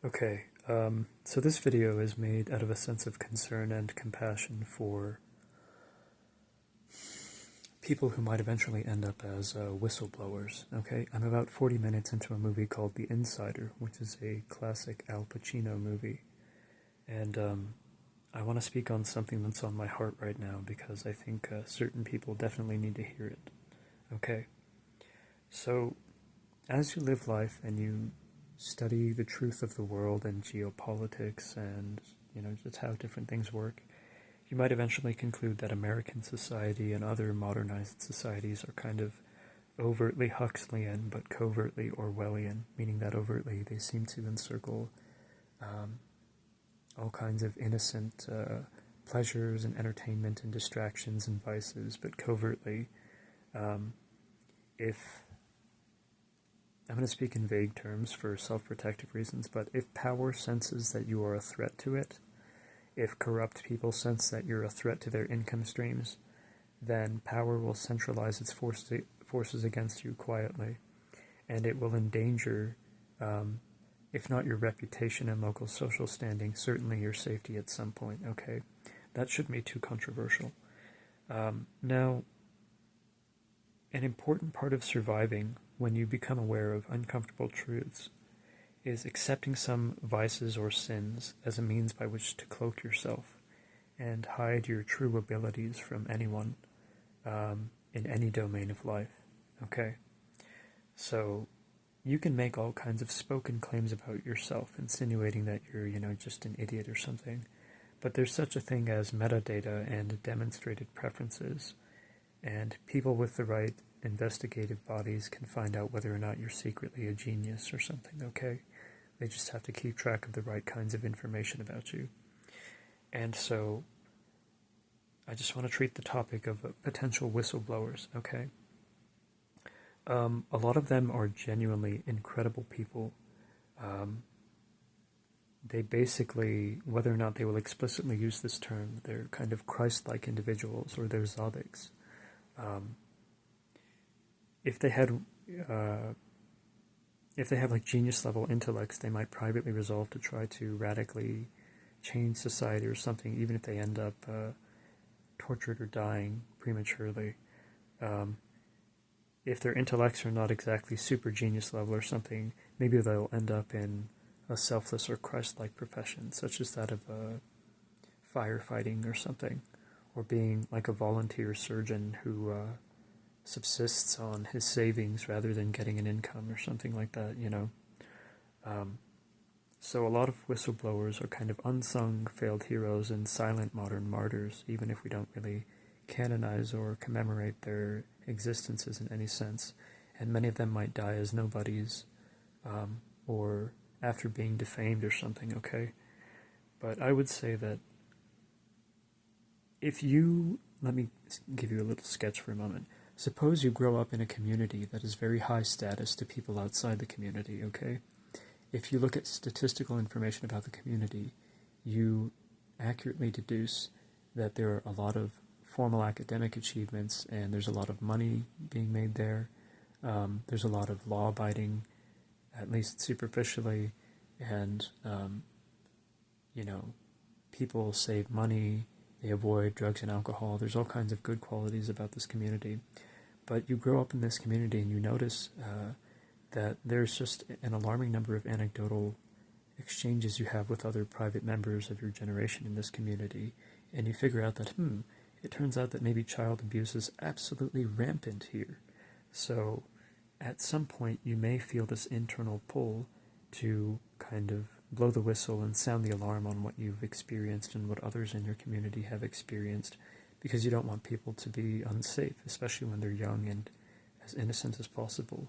Okay, so this video is made out of a sense of concern and compassion for people who might eventually end up as whistleblowers. Okay, I'm about 40 minutes into a movie called The Insider, which is a classic Al Pacino movie. And I want to speak on something that's on my heart right now because I think certain people definitely need to hear it. Okay, so as you live life and you study the truth of the world and geopolitics and just how different things work, you might eventually conclude that American society and other modernized societies are kind of overtly Huxleyan but covertly Orwellian, meaning that overtly they seem to encircle um, all kinds of innocent pleasures and entertainment and distractions and vices, but covertly, um, if I'm going to speak in vague terms for self-protective reasons, but if power senses that you are a threat to it, if corrupt people sense that you're a threat to their income streams, then power will centralize its forces against you quietly, and it will endanger, if not your reputation and local social standing, certainly your safety at some point, okay? That shouldn't be too controversial. Now, an important part of surviving when you become aware of uncomfortable truths is accepting some vices or sins as a means by which to cloak yourself and hide your true abilities from anyone in any domain of life. Okay? So you can make all kinds of spoken claims about yourself, insinuating that you're, just an idiot or something. But there's such a thing as metadata and demonstrated preferences, and people with the right investigative bodies can find out whether or not you're secretly a genius or something, okay? They just have to keep track of the right kinds of information about you. And so I just want to treat the topic of potential whistleblowers, okay? A lot of them are genuinely incredible people. They basically, whether or not they will explicitly use this term, they're kind of Christ-like individuals, or they're Zodics. If they had like genius level intellects, they might privately resolve to try to radically change society or something, even if they end up tortured or dying prematurely. If their intellects are not exactly super genius level or something, maybe they'll end up in a selfless or Christ-like profession, such as that of firefighting or something, or being like a volunteer surgeon who subsists on his savings rather than getting an income or something like that, So a lot of whistleblowers are kind of unsung failed heroes and silent modern martyrs, even if we don't really canonize or commemorate their existences in any sense. And many of them might die as nobodies, or after being defamed or something, okay? But I would say that let me give you a little sketch for a moment. Suppose you grow up in a community that is very high status to people outside the community, okay? If you look at statistical information about the community, you accurately deduce that there are a lot of formal academic achievements and there's a lot of money being made there. There's a lot of law-abiding, at least superficially, and, people save money, they avoid drugs and alcohol. There's all kinds of good qualities about this community. But you grow up in this community and you notice that there's just an alarming number of anecdotal exchanges you have with other private members of your generation in this community, and you figure out that, it turns out that maybe child abuse is absolutely rampant here. So at some point you may feel this internal pull to kind of blow the whistle and sound the alarm on what you've experienced and what others in your community have experienced, because you don't want people to be unsafe, especially when they're young and as innocent as possible.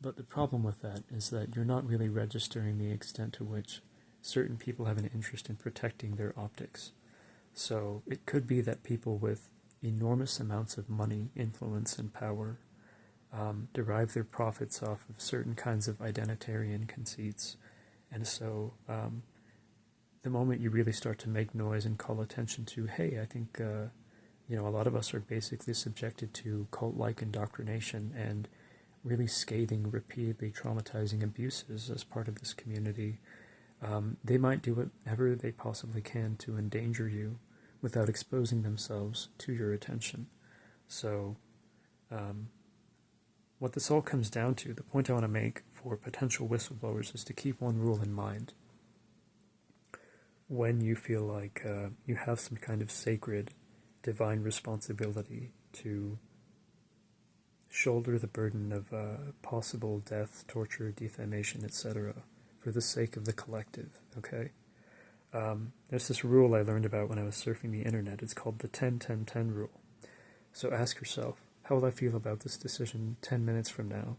But the problem with that is that you're not really registering the extent to which certain people have an interest in protecting their optics. So it could be that people with enormous amounts of money, influence, and power derive their profits off of certain kinds of identitarian conceits. And so the moment you really start to make noise and call attention to, hey, I think, a lot of us are basically subjected to cult-like indoctrination, and really scathing, repeatedly traumatizing abuses as part of this community, they might do whatever they possibly can to endanger you without exposing themselves to your attention. So, what this all comes down to, the point I want to make for potential whistleblowers is to keep one rule in mind. When you feel like you have some kind of sacred, divine responsibility to shoulder the burden of possible death, torture, defamation, etc., for the sake of the collective, okay? There's this rule I learned about when I was surfing the internet. It's called the 10-10-10 rule. So ask yourself, how will I feel about this decision 10 minutes from now,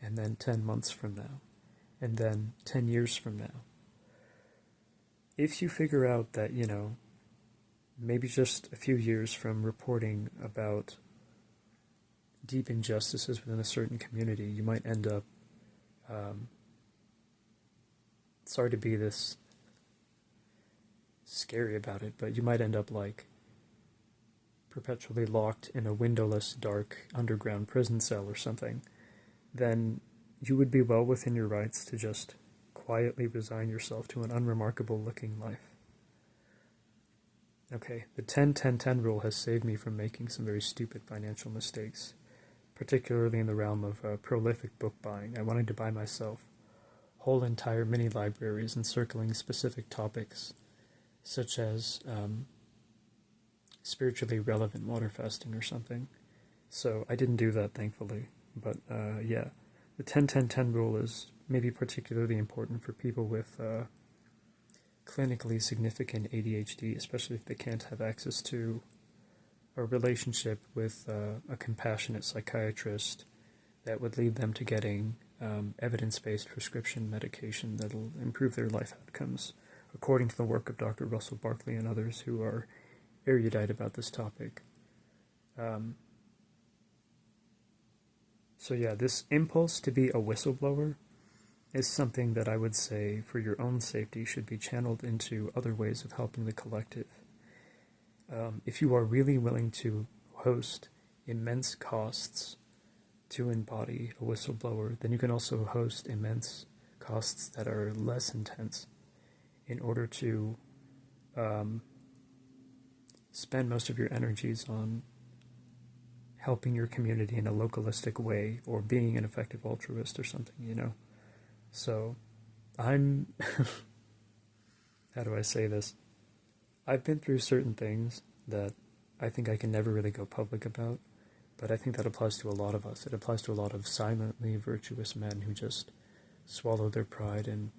and then 10 months from now, and then 10 years from now? If you figure out that, maybe just a few years from reporting about deep injustices within a certain community, you might end up, sorry to be this scary about it, but you might end up like perpetually locked in a windowless, dark, underground prison cell or something, then you would be well within your rights to just quietly resign yourself to an unremarkable looking life. Okay, the 10-10-10 rule has saved me from making some very stupid financial mistakes, particularly in the realm of prolific book buying. I wanted to buy myself whole entire mini libraries encircling specific topics, such as spiritually relevant water fasting or something. So I didn't do that, thankfully. But yeah, the 10-10-10 rule is maybe particularly important for people with clinically significant ADHD, especially if they can't have access to a relationship with a compassionate psychiatrist that would lead them to getting evidence-based prescription medication that'll improve their life outcomes, according to the work of Dr. Russell Barkley and others who are erudite about this topic. So yeah, this impulse to be a whistleblower is something that I would say, for your own safety, should be channeled into other ways of helping the collective. If you are really willing to host immense costs to embody a whistleblower, then you can also host immense costs that are less intense in order to spend most of your energies on helping your community in a localistic way or being an effective altruist or something, So I'm, how do I say this? I've been through certain things that I think I can never really go public about, but I think that applies to a lot of us. It applies to a lot of silently virtuous men who just swallow their pride and,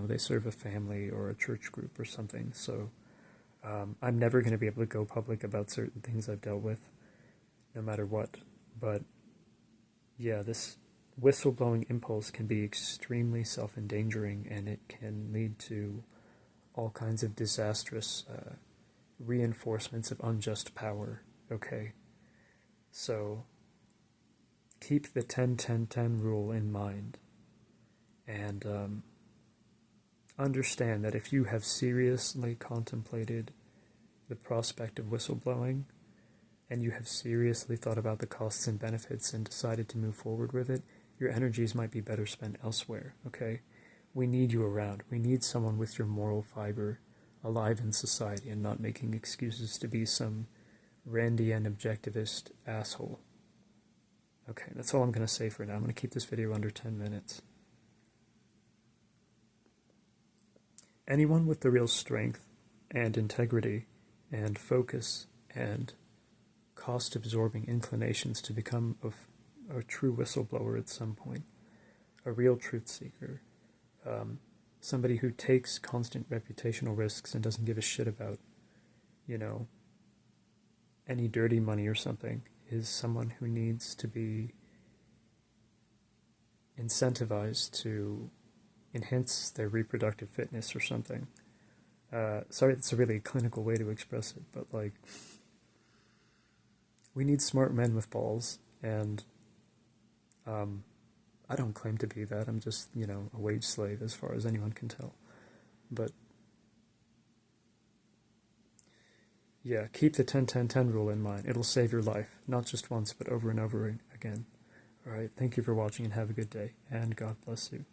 they serve a family or a church group or something. So I'm never going to be able to go public about certain things I've dealt with, no matter what. But yeah, this whistleblowing impulse can be extremely self-endangering, and it can lead to all kinds of disastrous reinforcements of unjust power, okay? So keep the 10-10-10 rule in mind, and understand that if you have seriously contemplated the prospect of whistleblowing, and you have seriously thought about the costs and benefits and decided to move forward with it, your energies might be better spent elsewhere, okay? We need you around. We need someone with your moral fiber alive in society and not making excuses to be some Randian objectivist asshole. Okay, that's all I'm going to say for now. I'm going to keep this video under 10 minutes. Anyone with the real strength and integrity and focus and cost-absorbing inclinations to become a true whistleblower at some point, a real truth seeker, somebody who takes constant reputational risks and doesn't give a shit about, any dirty money or something, is someone who needs to be incentivized to enhance their reproductive fitness or something. Sorry, that's a really clinical way to express it, but we need smart men with balls, and I don't claim to be that. I'm just, a wage slave as far as anyone can tell. But yeah, keep the 10-10-10 rule in mind. It'll save your life, not just once, but over and over again. Alright, thank you for watching and have a good day, and God bless you.